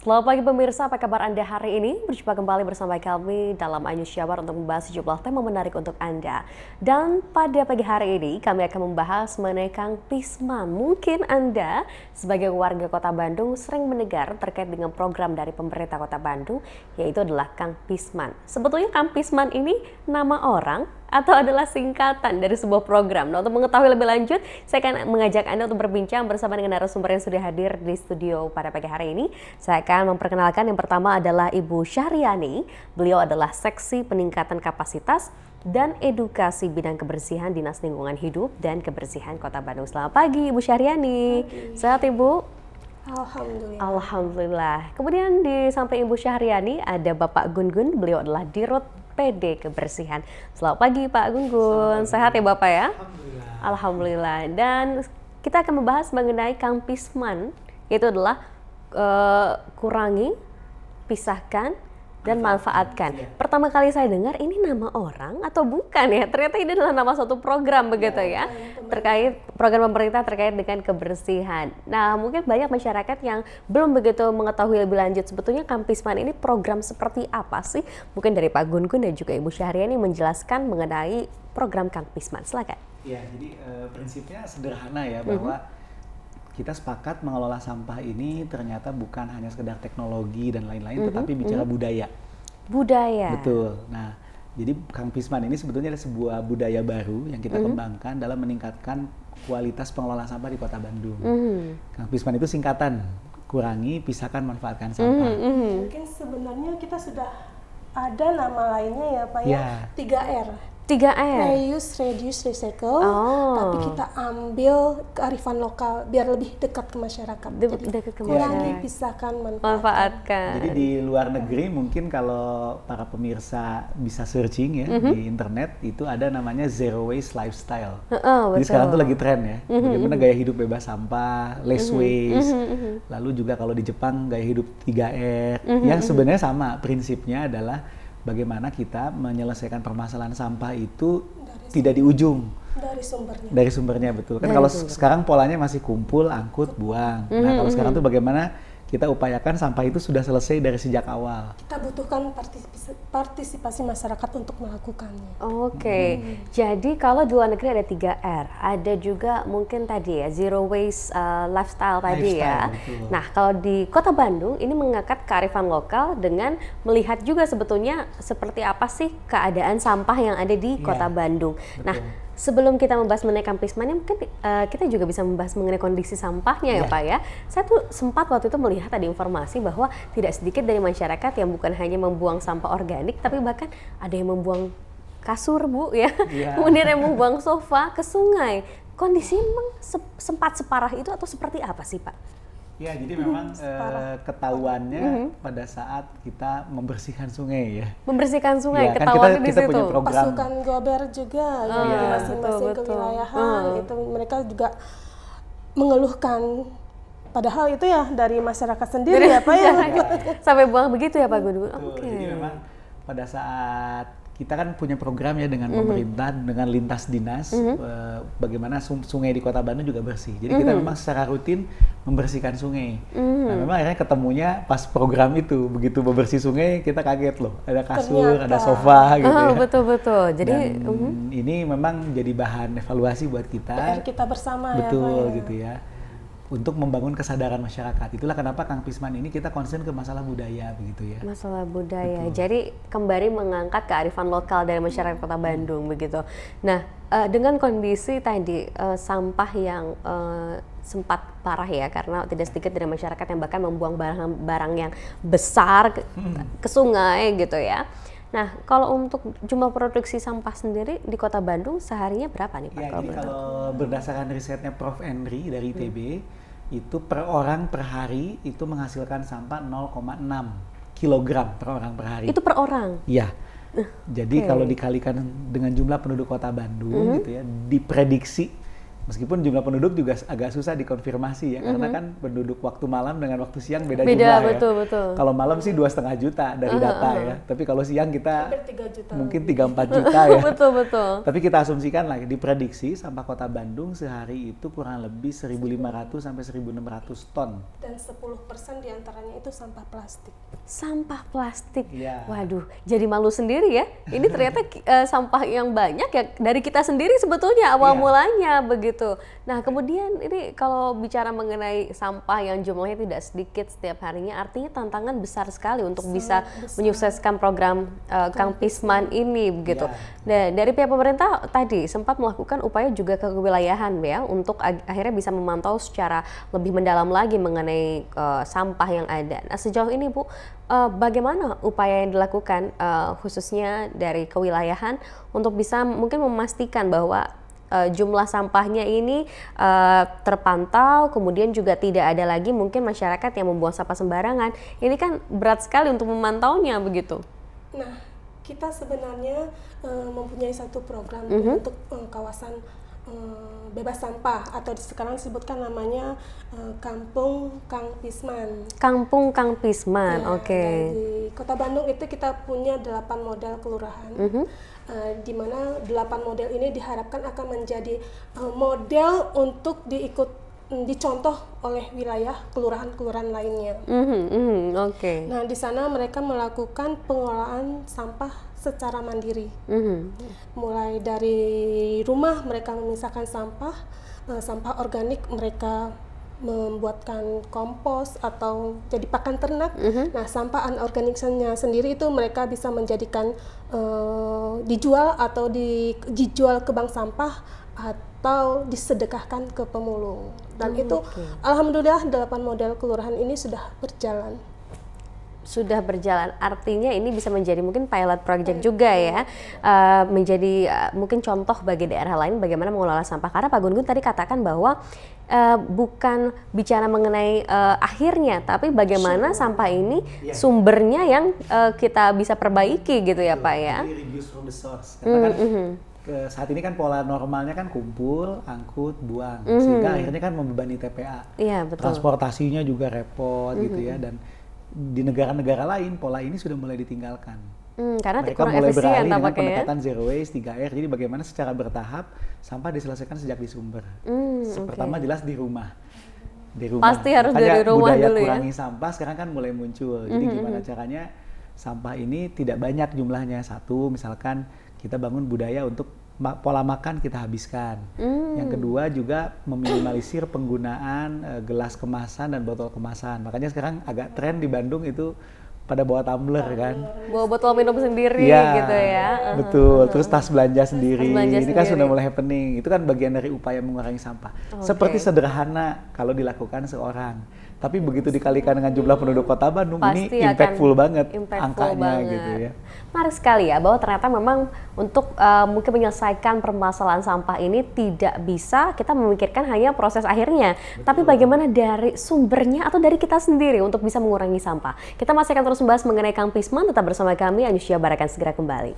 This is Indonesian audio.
Selamat pagi pemirsa, apa kabar Anda hari ini? Berjumpa kembali bersama kami dalam Ainus Syawar untuk membahas sejumlah tema menarik untuk Anda. Dan pada pagi hari ini kami akan membahas mengenai Kang Pisman. Mungkin Anda sebagai warga Kota Bandung sering mendengar terkait dengan program dari pemerintah Kota Bandung, yaitu adalah Kang Pisman. Sebetulnya Kang Pisman ini nama orang atau adalah singkatan dari sebuah program. Nah, untuk mengetahui lebih lanjut, saya akan mengajak Anda untuk berbincang bersama dengan narasumber yang sudah hadir di studio pada pagi hari ini. Saya akan memperkenalkan yang pertama adalah Ibu Syahriani. Beliau adalah Seksi Peningkatan Kapasitas dan Edukasi Bidang Kebersihan Dinas Lingkungan Hidup dan Kebersihan Kota Bandung. Selamat pagi Ibu Syahriani. Sehat Ibu? Alhamdulillah. Alhamdulillah. Kemudian di samping Ibu Syahriani ada Bapak Gun-Gun. Beliau adalah Dirut PD Kebersihan. Selamat pagi Pak Gun-Gun. Sehat ya Bapak ya? Alhamdulillah. Alhamdulillah. Dan kita akan membahas mengenai Kang Pisman, yaitu adalah kurangi, pisahkan, dan manfaatkan. Pertama kali saya dengar ini nama orang atau bukan ya? Ternyata ini adalah nama suatu program begitu ya, terkait program pemerintah terkait dengan kebersihan. Nah, mungkin banyak masyarakat yang belum begitu mengetahui lebih lanjut sebetulnya Kang Pisman ini program seperti apa sih? Mungkin dari Pak Gun-Gun dan juga Ibu Syahriani menjelaskan mengenai program Kang Pisman. Silakan. Ya, jadi prinsipnya sederhana ya, bahwa kita sepakat mengelola sampah ini ternyata bukan hanya sekedar teknologi dan lain-lain, tetapi bicara budaya. Budaya. Betul. Nah, jadi Kang Pisman ini sebetulnya ada sebuah budaya baru yang kita kembangkan dalam meningkatkan kualitas pengelolaan sampah di Kota Bandung. Kang Pisman itu singkatan, kurangi, pisahkan, manfaatkan sampah. Mungkin sebenarnya kita sudah ada nama lainnya ya Pak ya, 3R. 3R. Reuse, reduce, recycle. Tapi kita ambil kearifan lokal biar lebih dekat ke masyarakat. Dekat ke kurangi, masyarakat. pisahkan, Manfaatkan. Jadi di luar negeri mungkin kalau para pemirsa bisa searching ya di internet, itu ada namanya zero waste lifestyle. Jadi sekarang tuh lagi tren ya, bagaimana gaya hidup bebas sampah, less waste. Lalu juga kalau di Jepang gaya hidup 3R, yang sebenarnya sama prinsipnya adalah bagaimana kita menyelesaikan permasalahan sampah itu tidak di ujung. Dari sumbernya betul. Kan kalau sekarang polanya masih kumpul, angkut, buang. Nah, kalau sekarang tuh bagaimana kita upayakan sampah itu sudah selesai dari sejak awal. Kita butuhkan partisipasi masyarakat untuk melakukannya. Oke. Jadi kalau di luar negeri ada 3R, ada juga mungkin tadi ya zero waste lifestyle tadi ya. Betul. Nah, kalau di Kota Bandung ini mengangkat kearifan lokal dengan melihat juga sebetulnya seperti apa sih keadaan sampah yang ada di Kota Bandung. Betul. Nah, sebelum kita membahas mengenai Kang Pisman, mungkin kita juga bisa membahas mengenai kondisi sampahnya ya Pak ya. Saya tuh sempat waktu itu melihat ada informasi bahwa tidak sedikit dari masyarakat yang bukan hanya membuang sampah organik, tapi bahkan ada yang membuang kasur Bu ya, kemudian yang membuang sofa ke sungai. Kondisinya memang sempat separah itu atau seperti apa sih Pak? Ya, jadi memang ketahuannya pada saat kita membersihkan sungai ya. Membersihkan sungai, Ya, kan ketahuan di kita situ. punya program. Pasukan Gober juga yang di masing-masing betul. kewilayahan itu mereka juga mengeluhkan. Padahal itu ya dari masyarakat sendiri ya Pak ya. Sampai buang begitu ya Pak Gun-Gun. Betul. Jadi memang pada saat kita kan punya program ya dengan pemerintah, dengan lintas dinas, bagaimana sungai di Kota Bandung juga bersih. Jadi kita memang secara rutin membersihkan sungai. Nah, memang akhirnya ketemunya pas program itu, begitu membersih sungai kita kaget loh, ada kasur, ada sofa gitu ya. Betul. Jadi ini memang jadi bahan evaluasi buat kita. PR kita bersama Betul, ya Pak ya. gitu ya. Untuk membangun kesadaran masyarakat. Itulah kenapa Kang Pisman ini kita concern ke masalah budaya begitu ya. Masalah budaya. Jadi kembali mengangkat kearifan lokal dari masyarakat Kota Bandung begitu. Nah, dengan kondisi tadi sampah yang sempat parah ya, karena tidak sedikit dari masyarakat yang bahkan membuang barang-barang yang besar ke sungai gitu ya. Nah, kalau untuk jumlah produksi sampah sendiri di Kota Bandung seharinya berapa nih Pak? Ya, jadi kalau berdasarkan risetnya Prof. Henry dari ITB, itu per orang per hari itu menghasilkan sampah 0,6 kilogram per orang per hari. Itu per orang? Iya. Jadi kalau dikalikan dengan jumlah penduduk Kota Bandung gitu ya, diprediksi Meskipun jumlah penduduk juga agak susah dikonfirmasi ya, karena kan penduduk waktu malam dengan waktu siang beda Beda, jumlah betul, ya. betul. Kalau malam sih 2,5 juta dari data ya, tapi kalau siang kita Hampir 3 juta. mungkin 3-4 juta ya. Betul, betul. Tapi kita asumsikan lah, diprediksi sampah Kota Bandung sehari itu kurang lebih 1.500 sampai 1.600 ton. Dan 10% diantaranya itu sampah plastik. Sampah plastik. Iya. Waduh, jadi malu sendiri ya. Ini ternyata sampah yang banyak ya dari kita sendiri sebetulnya awal Iya. mulanya begitu. Nah, kemudian ini kalau bicara mengenai sampah yang jumlahnya tidak sedikit setiap harinya, artinya tantangan besar sekali untuk bisa menyukseskan program Kang Pisman ini begitu. Iya. Dari pihak pemerintah tadi sempat melakukan upaya juga ke kewilayahan ya untuk akhirnya bisa memantau secara lebih mendalam lagi mengenai sampah yang ada. Nah, sejauh ini Bu, bagaimana upaya yang dilakukan khususnya dari kewilayahan untuk bisa mungkin memastikan bahwa jumlah sampahnya ini terpantau, kemudian juga tidak ada lagi mungkin masyarakat yang membuang sampah sembarangan. Ini kan berat sekali untuk memantaunya begitu. Nah, kita sebenarnya mempunyai satu program untuk kawasan bebas sampah, atau sekarang disebutkan namanya Kampung Kang Pisman. Kampung Kang Pisman, Ya, oke. Di Kota Bandung itu kita punya 8 model kelurahan, di mana 8 model ini diharapkan akan menjadi model untuk dicontoh oleh wilayah kelurahan-kelurahan lainnya. Oke. Nah, di sana mereka melakukan pengelolaan sampah secara mandiri. Mulai dari rumah mereka memisahkan sampah, sampah organik mereka membuatkan kompos atau jadi pakan ternak. Nah, sampah anorganiknya sendiri itu mereka bisa menjadikan dijual atau dijual ke bank sampah atau disedekahkan ke pemulung. Dan itu alhamdulillah 8 model kelurahan ini sudah berjalan. Sudah berjalan, artinya ini bisa menjadi mungkin pilot project juga ya, menjadi mungkin contoh bagi daerah lain bagaimana mengelola sampah. Karena Pak Gun-Gun tadi katakan bahwa bukan bicara mengenai akhirnya, tapi bagaimana sampah ini sumbernya yang kita bisa perbaiki gitu ya Pak ya. Jadi reduce from the source. Karena kan saat ini kan pola normalnya kan kumpul, angkut, buang, sehingga akhirnya kan membebani TPA. Iya, betul. Transportasinya juga repot gitu ya, dan di negara-negara lain pola ini sudah mulai ditinggalkan. Karena Mereka kurang mulai efisien beralih dengan tampaknya ya. pendekatan zero waste, 3R. Jadi bagaimana secara bertahap sampah diselesaikan sejak di sumber. Pertama jelas di rumah. Di rumah. Pasti harus Makanya dari rumah budaya dulu ya. kurangi sampah sekarang kan mulai muncul. Jadi gimana caranya sampah ini tidak banyak jumlahnya. Satu, misalkan kita bangun budaya untuk pola makan kita habiskan. Yang kedua juga meminimalisir penggunaan gelas kemasan dan botol kemasan. Makanya sekarang agak tren di Bandung itu pada bawa tumbler kan. Bawa botol minum sendiri Iya, gitu ya. betul. Terus tas belanja sendiri. belanja Ini kan sendiri. sudah mulai happening. Itu kan bagian dari upaya mengurangi sampah. Seperti sederhana kalau dilakukan seorang. Tapi begitu dikalikan dengan jumlah penduduk Kota Bandung, ini Pasti akan impactful banget impactful angkanya banget. gitu ya. Menarik sekali ya bahwa ternyata memang untuk mungkin menyelesaikan permasalahan sampah ini tidak bisa kita memikirkan hanya proses akhirnya, tapi bagaimana dari sumbernya atau dari kita sendiri untuk bisa mengurangi sampah. Kita masih akan terus membahas mengenai Kang Pisman, tetap bersama kami, Anusya Bara akan segera kembali.